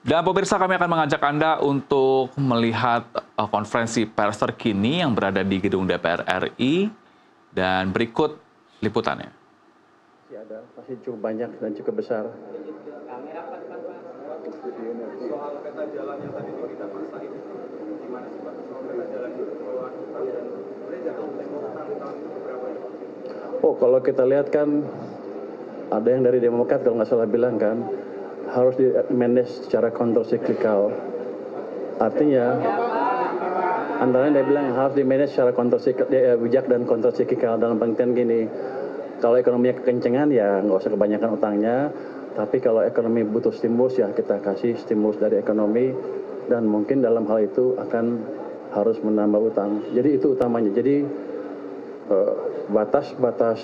Dan pemirsa, kami akan mengajak Anda untuk melihat konferensi pers terkini yang berada di gedung DPR RI, dan berikut liputannya. Masih cukup banyak dan cukup besar. Soal peta jalan yang tadi kita pasain, gimana sih Pak soal peta jalan itu? Oh, kalau kita lihat kan ada yang dari Demokrat kalau nggak salah bilang kan harus di manage secara countercyclical. Artinya antara dia bilang harus di manage secara bijak dan countercyclical, dalam pengertian gini, kalau ekonominya kekencengan ya nggak usah kebanyakan utangnya, tapi kalau ekonomi butuh stimulus ya kita kasih stimulus dari ekonomi, dan mungkin dalam hal itu akan harus menambah utang. Jadi itu utamanya. Jadi batas-batas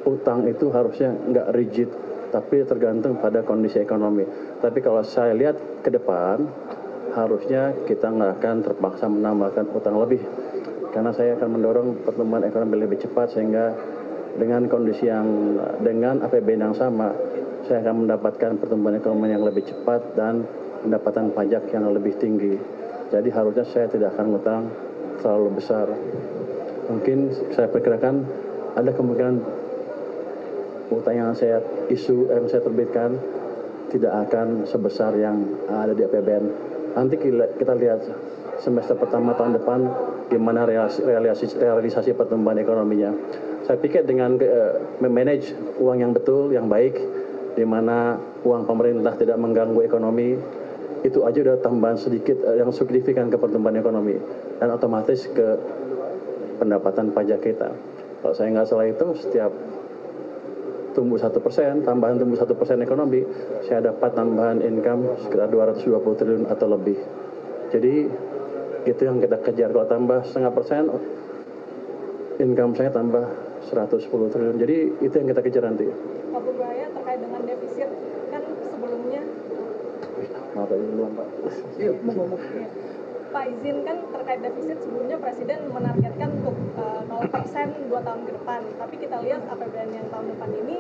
utang itu harusnya nggak rigid, tapi tergantung pada kondisi ekonomi. Tapi kalau saya lihat ke depan, harusnya kita nggak akan terpaksa menambahkan utang lebih, karena saya akan mendorong pertumbuhan ekonomi lebih cepat, sehingga dengan kondisi yang dengan APBN yang sama, saya akan mendapatkan pertumbuhan ekonomi yang lebih cepat dan pendapatan pajak yang lebih tinggi. Jadi harusnya saya tidak akan ngutang terlalu besar. Mungkin saya perkirakan ada kemungkinan utang yang saya terbitkan tidak akan sebesar yang ada di APBN. Nanti kita lihat semester pertama tahun depan gimana realisasi pertumbuhan ekonominya. Saya pikir dengan memanage uang yang betul, yang baik, di mana uang pemerintah tidak mengganggu ekonomi, itu aja udah tambahan sedikit yang signifikan ke pertumbuhan ekonomi, dan otomatis ke pendapatan pajak kita. Kalau saya nggak salah itu setiap tumbuh 1%, tambahan tumbuh 1% ekonomi, saya dapat tambahan income sekitar 220 triliun atau lebih. Jadi itu yang kita kejar. Kalau tambah 0,5%, income saya tambah 110 triliun. Jadi itu yang kita kejar nanti. Pak Burbaya, terkait dengan defisit, kan sebelumnya... Maaf tadi duluan Pak. Iya, Pak, izin, kan terkait defisit sebelumnya Presiden menargetkan untuk 0% 2 tahun ke depan. Tapi kita lihat APBN yang tahun depan ini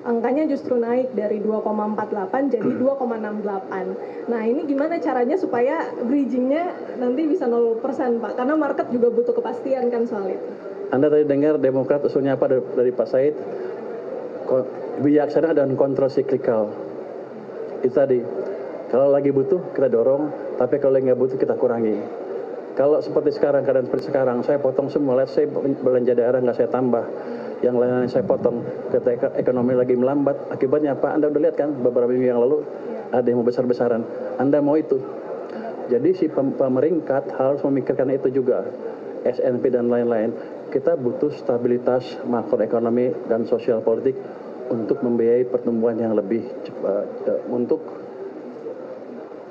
angkanya justru naik dari 2,48 jadi 2,68. Nah, ini gimana caranya supaya bridgingnya nanti bisa 0%, Pak? Karena market juga butuh kepastian kan soal itu. Anda tadi dengar Demokrat usulnya apa dari Pak Said? Bijaksana dan kontrol siklikal. Itu tadi. Kalau lagi butuh kita dorong, tapi kalau nggak butuh kita kurangi. Kalau seperti sekarang, keadaan seperti sekarang, saya potong semua. Let's say belanja daerah nggak saya tambah, yang lain saya potong. Ketika ekonomi lagi melambat, akibatnya apa? Anda udah lihat kan beberapa minggu yang lalu ada yang mau besar-besaran. Anda mau itu. Jadi si pemerintah harus memikirkan itu juga. SNP dan lain-lain. Kita butuh stabilitas makroekonomi dan sosial politik untuk membiayai pertumbuhan yang lebih cepat,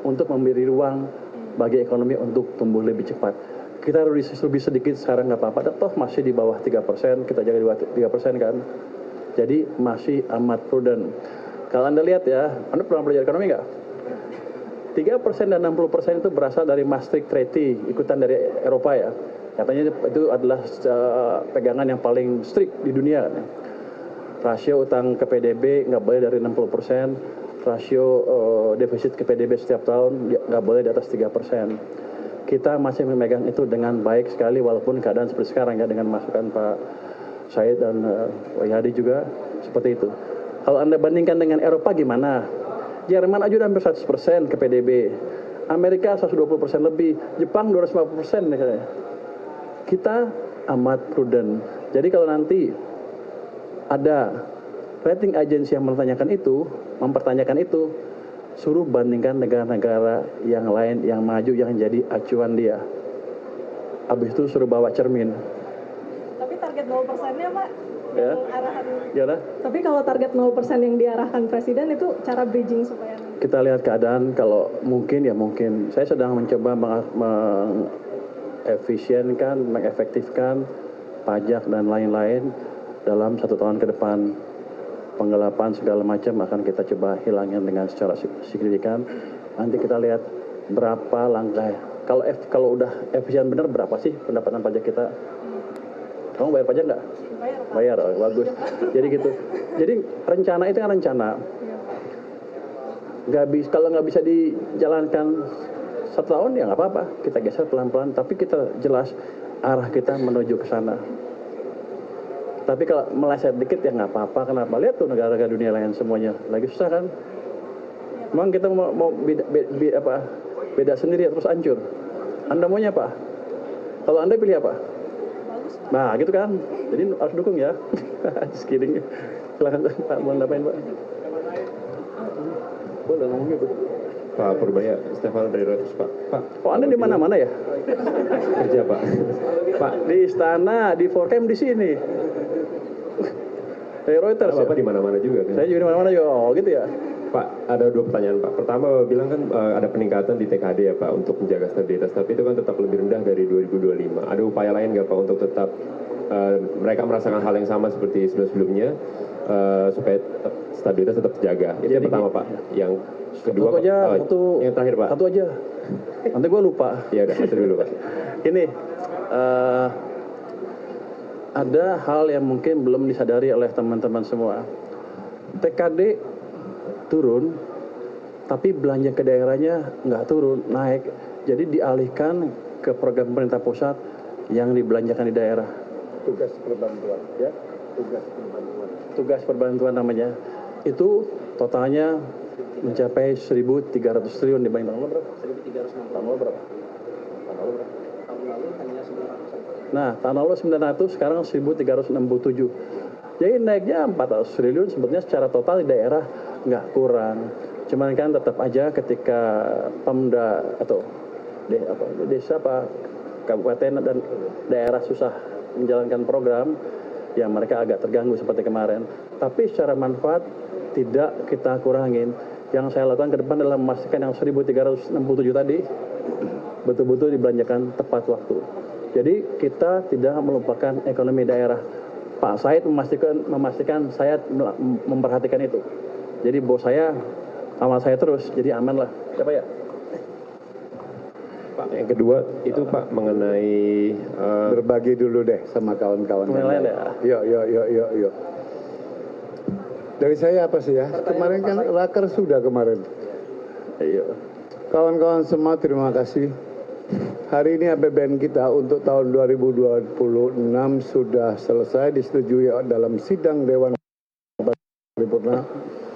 untuk memberi ruang bagi ekonomi untuk tumbuh lebih cepat. Kita lebih sedikit sekarang nggak apa-apa, toh masih di bawah 3%, kita jaga di bawah 3% kan. Jadi masih amat prudent. Kalau Anda lihat ya, Anda pernah belajar ekonomi nggak? 3% dan 60% itu berasal dari Maastricht Treaty, ikutan dari Eropa ya. Katanya itu adalah pegangan yang paling strict di dunia. Rasio utang ke PDB nggak boleh dari 60%, rasio defisit ke PDB setiap tahun nggak boleh di atas 3%. Kita masih memegang itu dengan baik sekali, walaupun keadaan seperti sekarang ya, dengan masukan Pak Said dan Pak Yadi juga seperti itu. Kalau Anda bandingkan dengan Eropa gimana? Jerman aja udah hampir 100% ke PDB. Amerika 120% lebih, Jepang 250% misalnya. Kita amat prudent. Jadi kalau nanti ada rating agensi yang mempertanyakan itu, suruh bandingkan negara-negara yang lain yang maju yang jadi acuan dia. Habis itu suruh bawa cermin. Tapi target 0%-nya, Pak, Ya. arahan. Gimana? Tapi kalau target 0% yang diarahkan Presiden itu cara bridging supaya... Kita lihat keadaan, kalau mungkin ya mungkin. Saya sedang mencoba mengefisienkan, mengefektifkan pajak dan lain-lain dalam 1 tahun ke depan. Penggelapan segala macam akan kita coba hilangin dengan secara signifikan. Nanti kita lihat berapa langkah. Kalau udah efisien benar, berapa sih pendapatan pajak kita? Kamu bayar pajak nggak? Bayar, Oh, bagus. Jadi gitu. Jadi rencana itu kan rencana. Kalau nggak bisa dijalankan 1 tahun ya nggak apa-apa, kita geser pelan-pelan, tapi kita jelas arah kita menuju ke sana. Tapi kalau meleset dikit ya nggak apa-apa, kenapa? Lihat tuh negara-negara dunia lain semuanya lagi susah kan? Memang kita mau beda sendiri terus hancur. Anda maunya apa? Kalau Anda pilih apa? Nah gitu kan, jadi harus dukung ya. Just kidding. Silahkan Pak, mau ngapain Pak? Boleh ngomong gitu. Pak Purbaya, Stefano dari Reuters, Pak. Oh Anda di mana-mana ya? Kerja, Pak. Pak, Di istana, di Forcam di sini. Dari Reuters ya? Bapak di mana-mana juga kan? Saya juga di mana-mana juga, oh gitu ya? Pak, ada 2 pertanyaan, Pak. Pertama, Bapak bilang kan ada peningkatan di TKD ya, Pak, untuk menjaga stabilitas. Tapi itu kan tetap lebih rendah dari 2025. Ada upaya lain nggak, Pak, untuk tetap mereka merasakan hal yang sama seperti sebelumnya, supaya stabilitas tetap terjaga? Itu yang pertama, Pak. Yang kedua, Satu aja, Pak. satu. Yang terakhir, Pak. Satu aja. Nanti gue lupa. Ya udah, satu dulu, Pak. Ini ada hal yang mungkin belum disadari oleh teman-teman semua. TKD turun, tapi belanja ke daerahnya nggak turun, naik. Jadi dialihkan ke program pemerintah pusat yang dibelanjakan di daerah. Tugas perbantuan, ya. Tugas perbantuan namanya. Itu totalnya mencapai 1.300 triliun dibanding tahun lalu berapa? 1.360. Tahun lalu berapa? Tahun lalu berapa? Tahun lalu hanya 900. Nah, tahun lalu 900, sekarang 1.367. Jadi naiknya 400 triliun sebetulnya secara total di daerah nggak kurang. Cuman kan tetap aja ketika Pemda atau desa kabupaten dan daerah susah menjalankan program, ya mereka agak terganggu seperti kemarin. Tapi secara manfaat tidak kita kurangin. Yang saya lakukan ke depan adalah memastikan yang 1.367 tadi betul-betul dibelanjakan tepat waktu. Jadi kita tidak melupakan ekonomi daerah. Pak Said memastikan saya memperhatikan itu. Jadi bos saya sama saya terus, jadi aman lah. Siapa ya? Pak, yang kedua itu Pak mengenai berbagi dulu deh sama kawan-kawan. Yang lain ya? Yuk. Dari saya apa sih ya? Kemarin kan raker sudah kemarin. Ayo. Kawan-kawan semua terima kasih. Hari ini APBN kita untuk tahun 2026 sudah selesai disetujui dalam sidang Dewan Paripurna.